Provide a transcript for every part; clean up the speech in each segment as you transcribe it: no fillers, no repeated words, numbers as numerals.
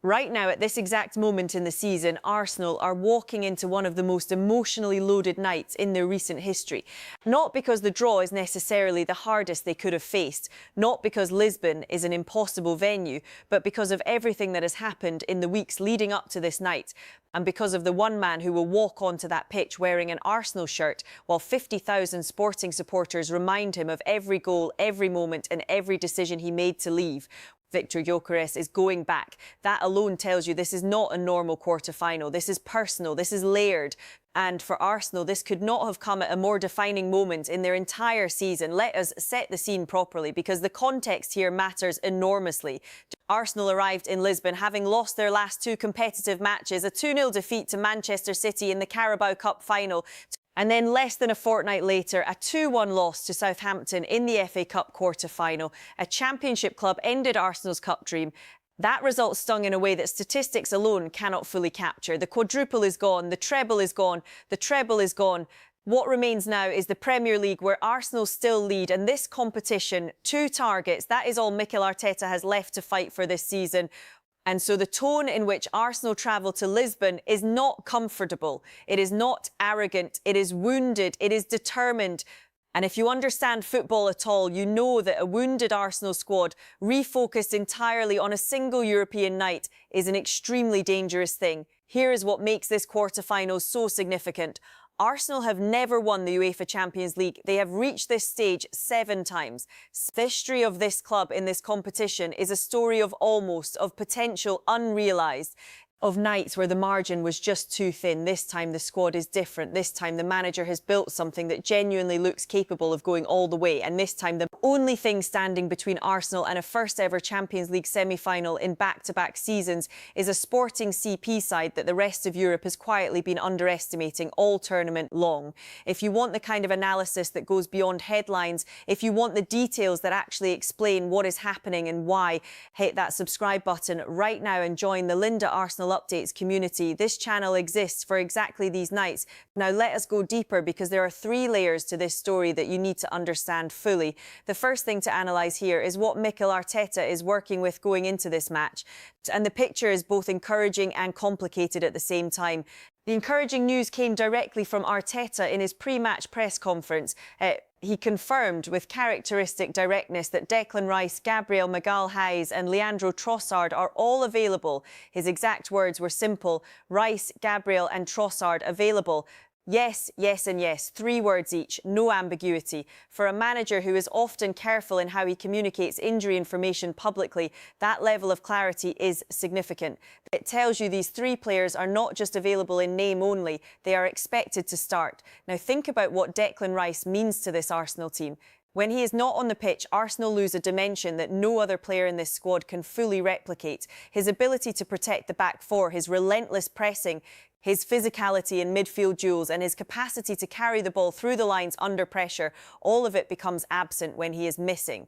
Right now, at this exact moment in the season, Arsenal are walking into one of the most emotionally loaded nights in their recent history. Not because the draw is necessarily the hardest they could have faced, not because Lisbon is an impossible venue, but because of everything that has happened in the weeks leading up to this night, and because of the one man who will walk onto that pitch wearing an Arsenal shirt while 50,000 Sporting supporters remind him of every goal, every moment and every decision he made to leave. Victor Gyökeres is going back. That alone tells you this is not a normal quarter-final. This is personal. This is layered. And for Arsenal, this could not have come at a more defining moment in their entire season. Let us set the scene properly, because the context here matters enormously. Arsenal arrived in Lisbon having lost their last two competitive matches, a 2-0 defeat to Manchester City in the Carabao Cup final, and then less than a fortnight later, a 2-1 loss to Southampton in the FA Cup quarter-final. A Championship club ended Arsenal's cup dream. That result stung in a way that statistics alone cannot fully capture. The quadruple is gone, the treble is gone, the treble is gone. What remains now is the Premier League, where Arsenal still lead, and this competition, 2 targets, that is all Mikel Arteta has left to fight for this season. And so the tone in which Arsenal travel to Lisbon is not comfortable. It is not arrogant. It is wounded. It is determined. And if you understand football at all, you know that a wounded Arsenal squad refocused entirely on a single European night is an extremely dangerous thing. Here is what makes this quarter-final so significant. Arsenal have never won the UEFA Champions League. They have reached this stage 7 times. The history of this club in this competition is a story of almost, of potential unrealised, of nights where the margin was just too thin. This time the squad is different. This time the manager has built something that genuinely looks capable of going all the way. And this time the only thing standing between Arsenal and a first ever Champions League semi-final in back-to-back seasons is a Sporting CP side that the rest of Europe has quietly been underestimating all tournament long. If you want the kind of analysis that goes beyond headlines, if you want the details that actually explain what is happening and why, hit that subscribe button right now and join the Linda Arsenal Updates community. This channel exists for exactly these nights. Now let us go deeper, because there are 3 layers to this story that you need to understand fully. The first thing to analyse here is what Mikel Arteta is working with going into this match. And the picture is both encouraging and complicated at the same time. The encouraging news came directly from Arteta in his pre-match press conference. He confirmed with characteristic directness that Declan Rice, Gabriel Magalhaes and Leandro Trossard are all available. His exact words were simple: Rice, Gabriel and Trossard available. Yes, yes and yes. 3 words each, no ambiguity. For a manager who is often careful in how he communicates injury information publicly, that level of clarity is significant. It tells you these 3 players are not just available in name only, they are expected to start. Now think about what Declan Rice means to this Arsenal team. When he is not on the pitch, Arsenal lose a dimension that no other player in this squad can fully replicate. His ability to protect the back 4, his relentless pressing, his physicality in midfield duels and his capacity to carry the ball through the lines under pressure, all of it becomes absent when he is missing.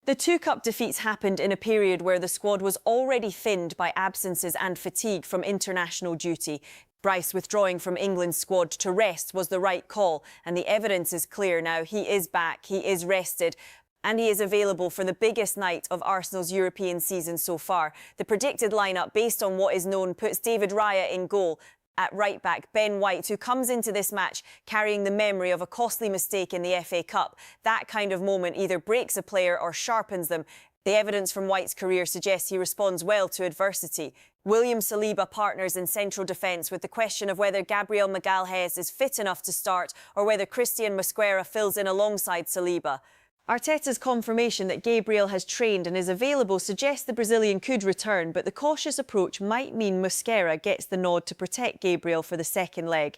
The 2 cup defeats happened in a period where the squad was already thinned by absences and fatigue from international duty. Rice withdrawing from England's squad to rest was the right call, and the evidence is clear now. He is back, he is rested, and he is available for the biggest night of Arsenal's European season so far. The predicted lineup, based on what is known, puts David Raya in goal. At right-back, Ben White, who comes into this match carrying the memory of a costly mistake in the FA Cup. That kind of moment either breaks a player or sharpens them. The evidence from White's career suggests he responds well to adversity. William Saliba partners in central defence with the question of whether Gabriel Magalhaes is fit enough to start or whether Christian Mosquera fills in alongside Saliba. Arteta's confirmation that Gabriel has trained and is available suggests the Brazilian could return, but the cautious approach might mean Mosquera gets the nod to protect Gabriel for the second leg.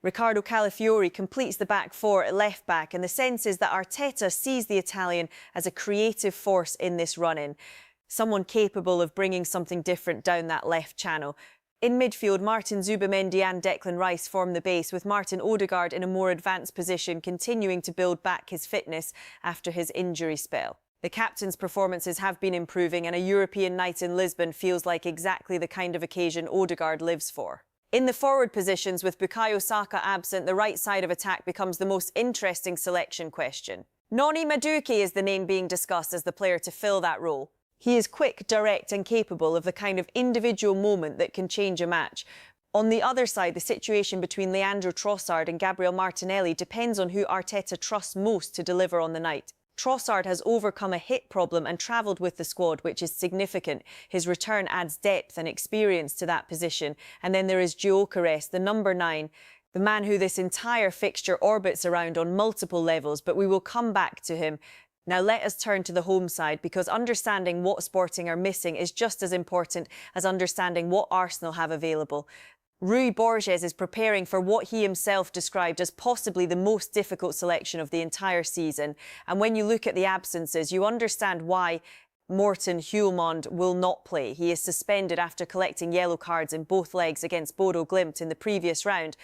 Ricardo Calafiori completes the back 4 at left-back, and the sense is that Arteta sees the Italian as a creative force in this run-in, someone capable of bringing something different down that left channel. In midfield, Martin Zubimendi and Declan Rice form the base, with Martin Odegaard in a more advanced position, continuing to build back his fitness after his injury spell. The captain's performances have been improving, and a European night in Lisbon feels like exactly the kind of occasion Odegaard lives for. In the forward positions, with Bukayo Saka absent, the right side of attack becomes the most interesting selection question. Noni Madueke is the name being discussed as the player to fill that role. He is quick, direct and capable of the kind of individual moment that can change a match. On the other side, the situation between Leandro Trossard and Gabriel Martinelli depends on who Arteta trusts most to deliver on the night. Trossard has overcome a hip problem and travelled with the squad, which is significant. His return adds depth and experience to that position. And then there is Gyökeres, the number 9, the man who this entire fixture orbits around on multiple levels, but we will come back to him. Now let us turn to the home side, because understanding what Sporting are missing is just as important as understanding what Arsenal have available. Rui Borges is preparing for what he himself described as possibly the most difficult selection of the entire season. And when you look at the absences, you understand why Morten Hjulmand will not play. He is suspended after collecting yellow cards in both legs against Bodo Glimt in the previous round.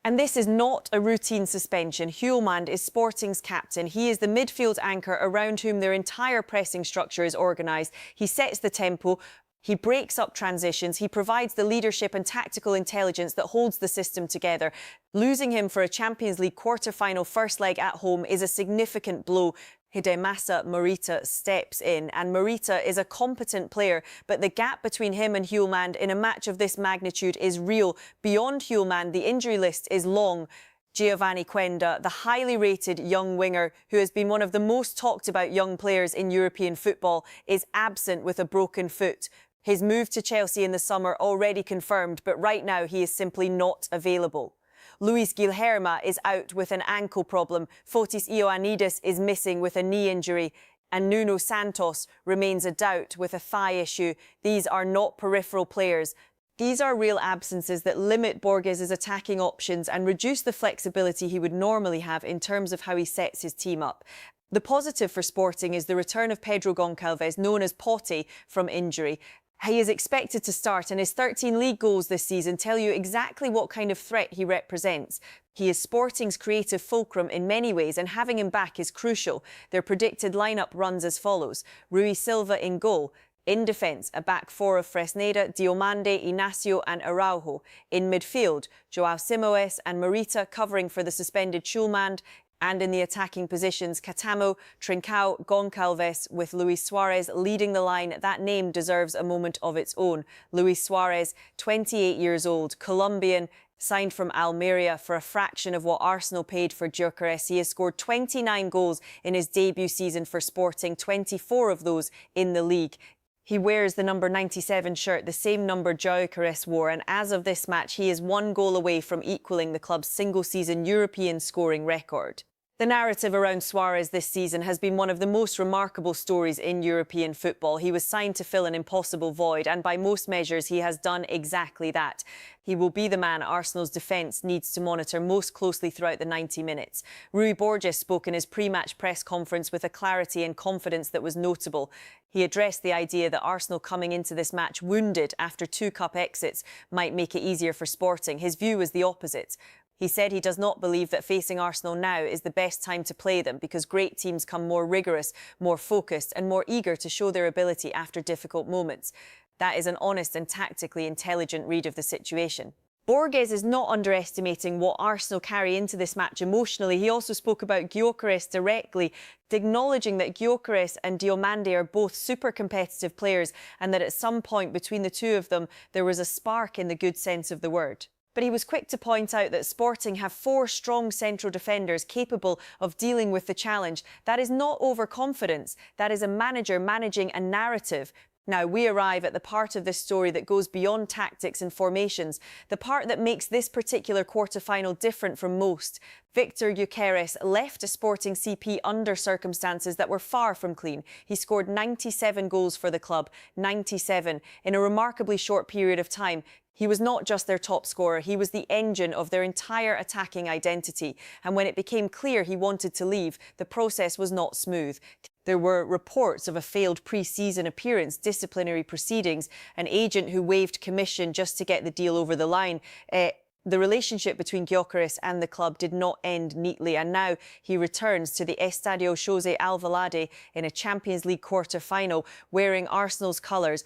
And this is not a routine suspension. Hjulmand is Sporting's captain. He is the midfield anchor around whom their entire pressing structure is organised. He sets the tempo. He breaks up transitions. He provides the leadership and tactical intelligence that holds the system together. Losing him for a Champions League quarter-final first leg at home is a significant blow. Hidemasa Morita steps in, and Morita is a competent player, but the gap between him and Hjulmand in a match of this magnitude is real. Beyond Hjulmand, the injury list is long. Giovanni Quenda, the highly rated young winger who has been one of the most talked about young players in European football, is absent with a broken foot. His move to Chelsea in the summer already confirmed, but right now he is simply not available. Luis Guilherme is out with an ankle problem. Fotis Ioannidis is missing with a knee injury. And Nuno Santos remains a doubt with a thigh issue. These are not peripheral players. These are real absences that limit Borges' attacking options and reduce the flexibility he would normally have in terms of how he sets his team up. The positive for Sporting is the return of Pedro Goncalves, known as Pote, from injury. He is expected to start, and his 13 league goals this season tell you exactly what kind of threat he represents. He is Sporting's creative fulcrum in many ways, and having him back is crucial. Their predicted lineup runs as follows: Rui Silva in goal. In defence, a back four of Fresneda, Diomande, Inacio and Araujo. In midfield, João Simoes and Morita covering for the suspended Hjulmand. And in the attacking positions, Catamo, Trincao, Goncalves, with Luis Suarez leading the line. That name deserves a moment of its own. Luis Suarez, 28 years old, Colombian, signed from Almeria for a fraction of what Arsenal paid for Gyökeres. He has scored 29 goals in his debut season for Sporting, 24 of those in the league. He wears the number 97 shirt, the same number Gyökeres wore, and as of this match, he is 1 goal away from equalling the club's single-season European scoring record. The narrative around Suarez this season has been one of the most remarkable stories in European football. He was signed to fill an impossible void, and by most measures, he has done exactly that. He will be the man Arsenal's defence needs to monitor most closely throughout the 90 minutes. Rui Borges spoke in his pre-match press conference with a clarity and confidence that was notable. He addressed the idea that Arsenal coming into this match wounded after 2 cup exits might make it easier for Sporting. His view was the opposite. He said he does not believe that facing Arsenal now is the best time to play them, because great teams come more rigorous, more focused and more eager to show their ability after difficult moments. That is an honest and tactically intelligent read of the situation. Borges is not underestimating what Arsenal carry into this match emotionally. He also spoke about Gyökeres directly, acknowledging that Gyökeres and Diomande are both super competitive players and that at some point between the two of them there was a spark in the good sense of the word. But he was quick to point out that Sporting have 4 strong central defenders capable of dealing with the challenge. That is not overconfidence. That is a manager managing a narrative. Now we arrive at the part of this story that goes beyond tactics and formations, the part that makes this particular quarter-final different from most. Victor Gyökeres left a Sporting CP under circumstances that were far from clean. He scored 97 goals for the club, 97, in a remarkably short period of time. He was not just their top scorer, he was the engine of their entire attacking identity. And when it became clear he wanted to leave, the process was not smooth. There were reports of a failed pre-season appearance, disciplinary proceedings, an agent who waived commission just to get the deal over the line. The relationship between Gyökeres and the club did not end neatly, and now he returns to the Estadio José Alvalade in a Champions League quarter-final wearing Arsenal's colours.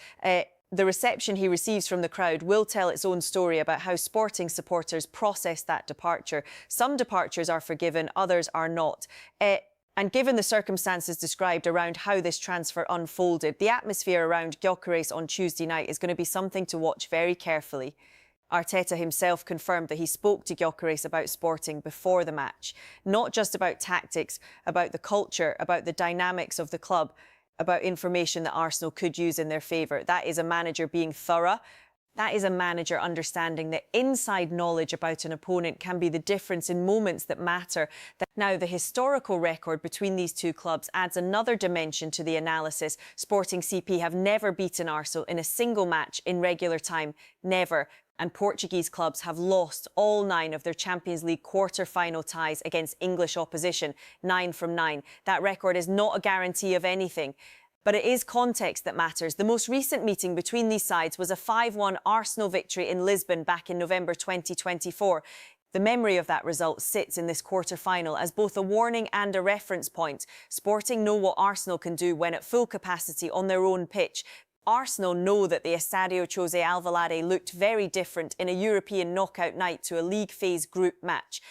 The reception he receives from the crowd will tell its own story about how Sporting supporters process that departure. Some departures are forgiven, others are not. And given the circumstances described around how this transfer unfolded, the atmosphere around Gyökeres on Tuesday night is going to be something to watch very carefully. Arteta himself confirmed that he spoke to Gyökeres about Sporting before the match, not just about tactics, about the culture, about the dynamics of the club, about information that Arsenal could use in their favour. That is a manager being thorough. That is a manager understanding that inside knowledge about an opponent can be the difference in moments that matter. Now, the historical record between these two clubs adds another dimension to the analysis. Sporting CP have never beaten Arsenal in a single match in regular time. Never. And Portuguese clubs have lost all 9 of their Champions League quarter-final ties against English opposition, 9 from 9. That record is not a guarantee of anything. But it is context that matters. The most recent meeting between these sides was a 5-1 Arsenal victory in Lisbon back in November 2024. The memory of that result sits in this quarter-final as both a warning and a reference point. Sporting know what Arsenal can do when at full capacity on their own pitch. Arsenal know that the Estadio José Alvalade looked very different in a European knockout night to a league phase group match.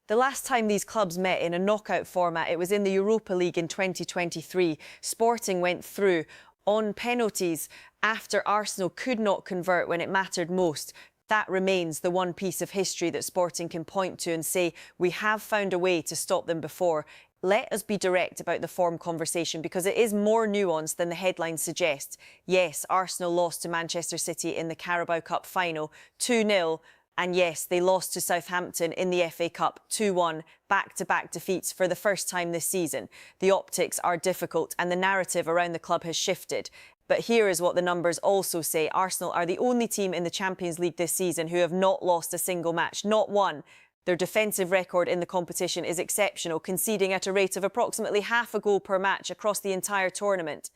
The last time these clubs met in a knockout format, it was in the Europa League in 2023. Sporting went through on penalties after Arsenal could not convert when it mattered most. That remains the one piece of history that Sporting can point to and say, we have found a way to stop them before. Let us be direct about the form conversation because it is more nuanced than the headline suggests. Yes, Arsenal lost to Manchester City in the Carabao Cup final 2-0. And yes, they lost to Southampton in the FA Cup 2-1, back-to-back defeats for the first time this season. The optics are difficult and the narrative around the club has shifted. But here is what the numbers also say. Arsenal are the only team in the Champions League this season who have not lost a single match, not one. Their defensive record in the competition is exceptional, conceding at a rate of approximately half a goal per match across the entire tournament.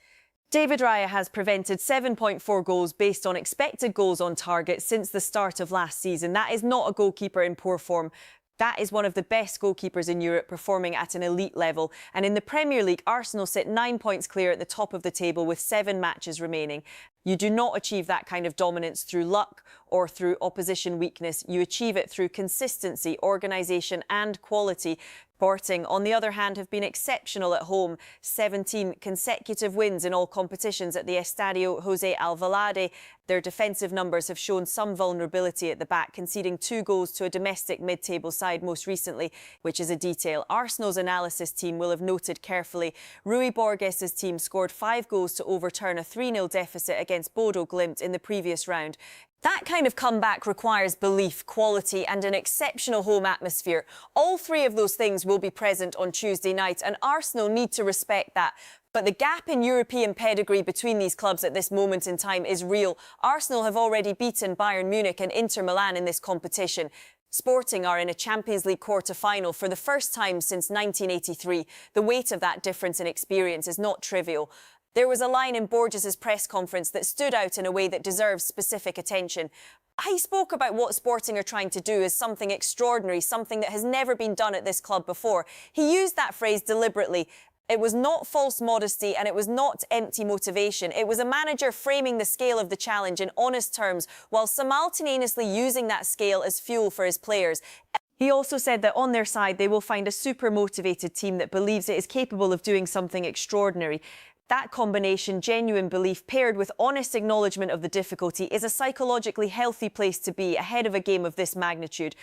David Raya has prevented 7.4 goals based on expected goals on target since the start of last season. That is not a goalkeeper in poor form. That is one of the best goalkeepers in Europe performing at an elite level. And in the Premier League, Arsenal sit 9 points clear at the top of the table with 7 matches remaining. You do not achieve that kind of dominance through luck or through opposition weakness. You achieve it through consistency, organisation and quality. Sporting, on the other hand, have been exceptional at home. 17 consecutive wins in all competitions at the Estadio José Alvalade. Their defensive numbers have shown some vulnerability at the back, conceding 2 goals to a domestic mid-table side most recently, which is a detail Arsenal's analysis team will have noted carefully. Rui Borges' team scored 5 goals to overturn a 3-0 deficit against Bodo Glimt in the previous round. That kind of comeback requires belief, quality and an exceptional home atmosphere. All 3 of those things will be present on Tuesday night and Arsenal need to respect that. But the gap in European pedigree between these clubs at this moment in time is real. Arsenal have already beaten Bayern Munich and Inter Milan in this competition. Sporting are in a Champions League quarter-final for the first time since 1983. The weight of that difference in experience is not trivial. There was a line in Borges' press conference that stood out in a way that deserves specific attention. He spoke about what Sporting are trying to do as something extraordinary, something that has never been done at this club before. He used that phrase deliberately. It was not false modesty and it was not empty motivation. It was a manager framing the scale of the challenge in honest terms while simultaneously using that scale as fuel for his players. He also said that on their side they will find a super motivated team that believes it is capable of doing something extraordinary. That combination, genuine belief paired with honest acknowledgement of the difficulty, is a psychologically healthy place to be ahead of a game of this magnitude.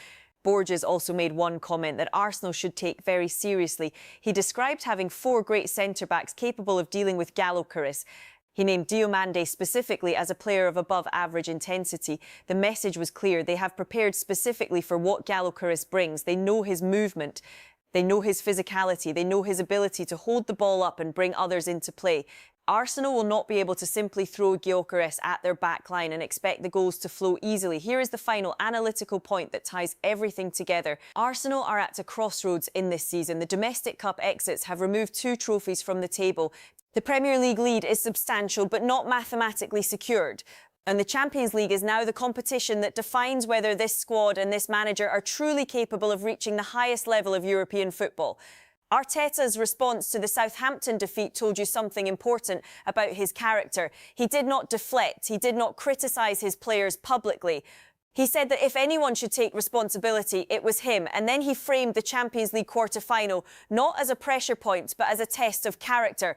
Borges also made one comment that Arsenal should take very seriously. He described having 4 great centre-backs capable of dealing with Gyökeres. He named Diomande specifically as a player of above-average intensity. The message was clear. They have prepared specifically for what Gyökeres brings. They know his movement. They know his physicality. They know his ability to hold the ball up and bring others into play. Arsenal will not be able to simply throw Gyökeres at their backline and expect the goals to flow easily. Here is the final analytical point that ties everything together. Arsenal are at a crossroads in this season. The domestic cup exits have removed 2 trophies from the table. The Premier League lead is substantial but not mathematically secured. And the Champions League is now the competition that defines whether this squad and this manager are truly capable of reaching the highest level of European football. Arteta's response to the Southampton defeat told you something important about his character. He did not deflect. He did not criticise his players publicly. He said that if anyone should take responsibility, it was him. And then he framed the Champions League quarter-final not as a pressure point, but as a test of character.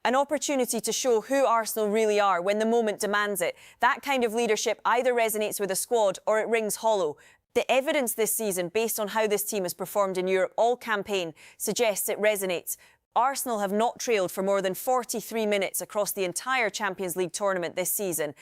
An opportunity to show who Arsenal really are when the moment demands it. That kind of leadership either resonates with a squad or it rings hollow. The evidence this season, based on how this team has performed in Europe all campaign, suggests it resonates. Arsenal have not trailed for more than 43 minutes across the entire Champions League tournament this season.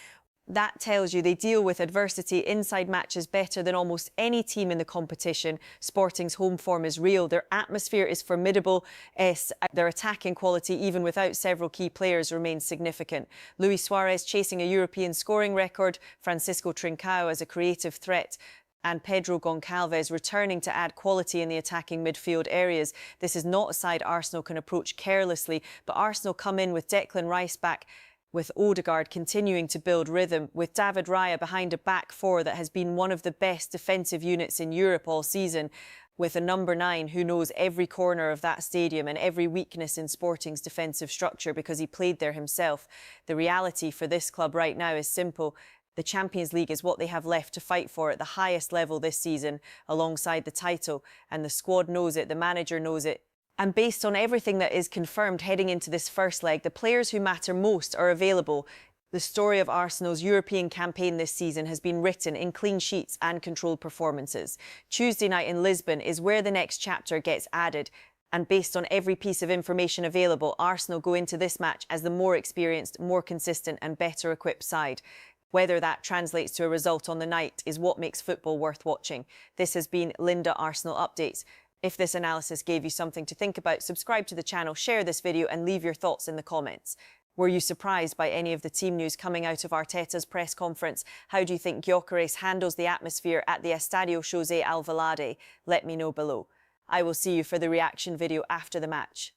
That tells you they deal with adversity inside matches better than almost any team in the competition. Sporting's home form is real. Their atmosphere is formidable. Their attacking quality, even without several key players, remains significant. Luis Suarez chasing a European scoring record, Francisco Trincao as a creative threat, and Pedro Goncalves returning to add quality in the attacking midfield areas. This is not a side Arsenal can approach carelessly, but Arsenal come in with Declan Rice back, with Odegaard continuing to build rhythm, with David Raya behind a back four that has been one of the best defensive units in Europe all season, with a number 9 who knows every corner of that stadium and every weakness in Sporting's defensive structure because he played there himself. The reality for this club right now is simple. The Champions League is what they have left to fight for at the highest level this season, alongside the title, and the squad knows it, the manager knows it. And based on everything that is confirmed heading into this first leg, the players who matter most are available. The story of Arsenal's European campaign this season has been written in clean sheets and controlled performances. Tuesday night in Lisbon is where the next chapter gets added. And based on every piece of information available, Arsenal go into this match as the more experienced, more consistent and better equipped side. Whether that translates to a result on the night is what makes football worth watching. This has been Linda Arsenal Updates. If this analysis gave you something to think about, subscribe to the channel, share this video and leave your thoughts in the comments. Were you surprised by any of the team news coming out of Arteta's press conference? How do you think Gyökeres handles the atmosphere at the Estadio José Alvalade? Let me know below. I will see you for the reaction video after the match.